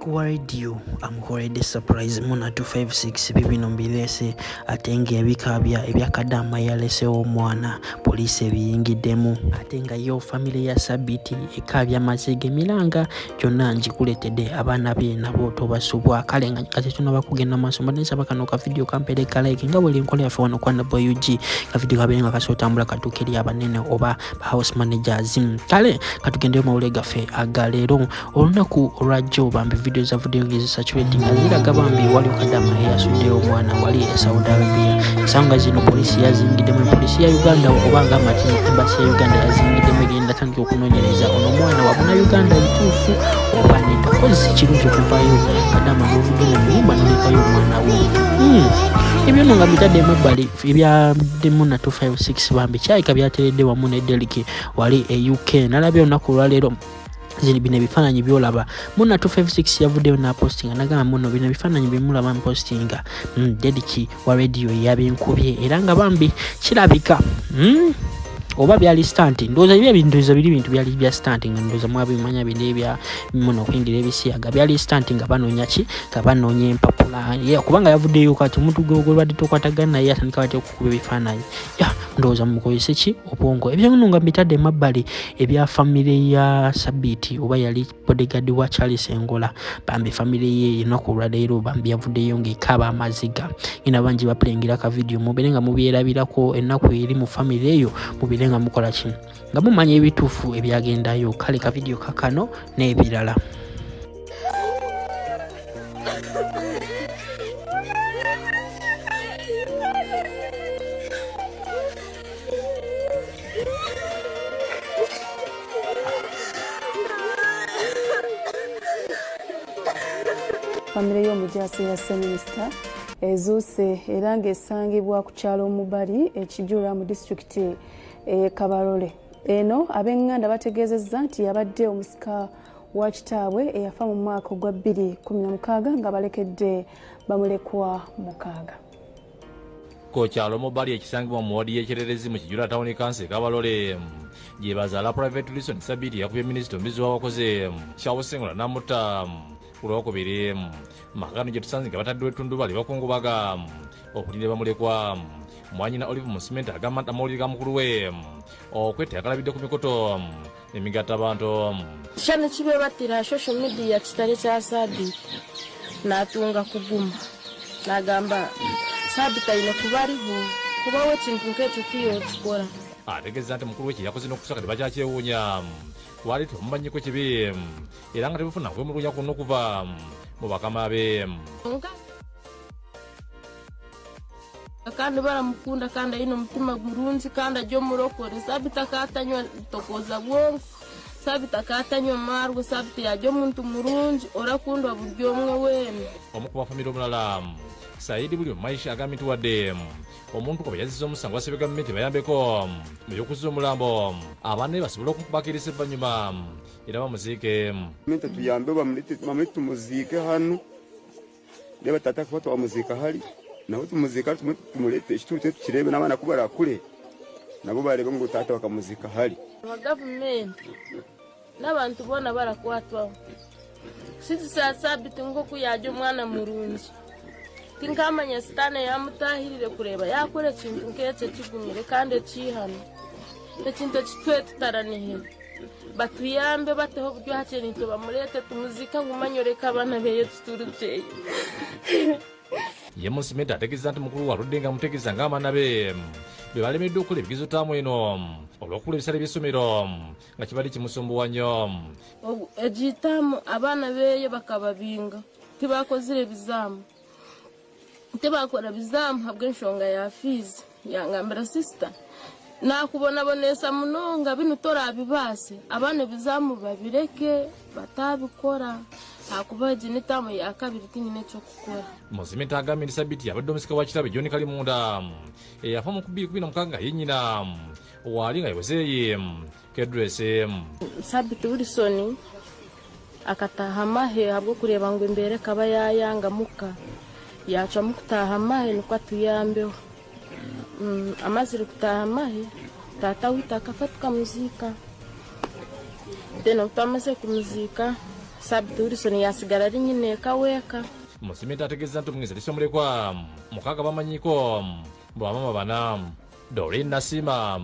ku radio amukoledde surprise muna 256 bibino mbilese atenga ebikabya ebyakadama yalesewo omwana poliisi ebiyingiddemu atenga yo family ya Sabiti ekabya mazege milanga kyonna njikuletedde abaana be nabo tobasubwa kale nga kati tunaba kugenda maaso mbanisa bakano ka video kampereka like nga buli nkola yafe wano kwa Boy UG ka video kabenga kasotambula katukeri abanene oba house managers kale katugende mawule gafe agalero olunaku olwajjo bambi video za video ngezi saturating aziraga bambi wali kadama yasudde omwana wali e Saudi Arabia sanga zino polisi yazingidemu polisi ya Uganda obanga matino embassy ya Uganda yazingidemu genda tanki okunonyereza ono mwana wabuna Uganda bitufu obanita kozi kirungi okuvayo kadama n'ovudde mu nyumba n'olekayo omwana we ebyo nga bitadde mabbali ebya demuna 256 bambi kyayika byateredde wamu ne Deliki wali e UK nalabye olunaku olwaleero zini bine bifananyi byolaba muna 256 yavuddeyo na postinga nagamba muno bine bifananyi bimulaba postinga Deliki wa radio yabinkubye era nga bambi kirabika oba byali stunting ndoza bintu byali bya stunting ndoza mwabimanya binde bya muno kwingira ebisiyaga byali stunting abanonya ki kabanonya empapula kubanga yavuddeyo kati omuntu gwe badi tokwatagana naye atandika bati okukuba ebifaananyi ndoza mukozese ki obwongo ebyo nga bitadde mabbali ebya family ya Sabiti oba yali bodyguard wa Charles Engola bambi family ye ennaku olwaleero bambi yavuddeyo ng'ekaba amaziga ina bangi baplengira ka video muberenga mubyerabirako ennaku eri mu family eyo mubirenga mukola ki nga mumanya ebituufu ebyagendayo kale ka video kakano n'ebirala family y'omujasi ya Minister ezuuse era ng'esangibwa ku kyalo Mubali ekijula mu district Kabarole eno ab'enganda bategeezezza nti yabadde omusika wa kitaabwe eyafa mu mwaka gwa 2016 nga balekedde bamulekwa mukaaga ko kyalo Mubali ekisangibwa mu wadi y'ekyererezi mu kijula town council Kabarole gye bazaala private reason Sabiti yakubye minisita omuzi w'abakozi Kyawusengola namuta kulwokubiri makano gye tusanze nga batadde etundubali bakungubaga okulinda bamulekwa mwanyina Olive Musimenti agamba nti amawulire ga mukulu we okwetta yakalabidde ku mikoto emigatta abantu kyano kibe battira social media kitale kya Sabiti n'atunga kuguma n'agamba Sabiti ayina kubaliho kubawo ekintu nk'ekyo kiyo kikola ategeeza nti mukulu we kye yakoze n'okusaka tebakyakyewonya wali tumanyiko kibi era nga tebufuna kwemulunya kuno kuva mu bakama be kandi baramukunda kandi ayina omutima gurungi kandi ajja omurokore Sabiti akatanywa tokoza bwongo Sabiti akatanywa marwe Sabiti yajja omuntu murungi orakundwa buli omwe weena omukuba famire omulala Saidi buli maisha agambye nti wadde omuntu kuba yazizza omusango asebe gavumenti bayambeko mu by'okuzza omulambo abaana basobola okukubakirisa evvannyuma era bamuziike gavumenti tuyambe bamulete tumuziike hano ne batata kuba twamuziika hali nabo tumuziika tumulete ekituutu tukirebe n'abaana kuba barakule nabo barebe ngu taata bakamuziika hali gavumenti n'abantu boona barakwatwaho sizisa Sabiti ngoku yajja omwana murungi tinkamanya sitane yamutahirire kureba yakora ekintu nk'ekyo kigumire kandi ekihano ekintu ekitwetutaranehe batuyambe bateho buryo hakintu bamulete tumuzika ngumanyoreka abana beye tuturukeye ye Musimenti ategeeza nti mukulu waludde nga mutegeeza ng'abaana be balemeddwe okukola ebigezo taamu eno olw'okula ebisale by'essomero nga kibadde kimusumbuwa nnyo egiyitamu abaana beye bakababinga tibakozire ebizaamu tebakora bizaamu habw'enshonga ya fees yangambira sister nakubonabonesa muno nga bino torabibaase abaana bizaamu babireke batabikora hakuba ginitamu ya kabiri tinyine ekyokukora Musimenti agambye nti Sabiti yabadde omusika wa kitabe John Kalimunda eyafa mu 2016 yennyina waali nga yozeeyi kedrese Sabiti Wilson akataha mahe habw'okureba ngu embeere kaba yayangamuka yacha mukutaha mahe nuko atuyambeho amazire kutaha mahe tata wita akafatuka muzika tena twamaze kumuzika sabiti Wilson yasigala ari nyine ekaweka. Musimita ategeeza nti omugezi lisomulekwa mukaaga bamanyiko bwamama bana Doreen Nasima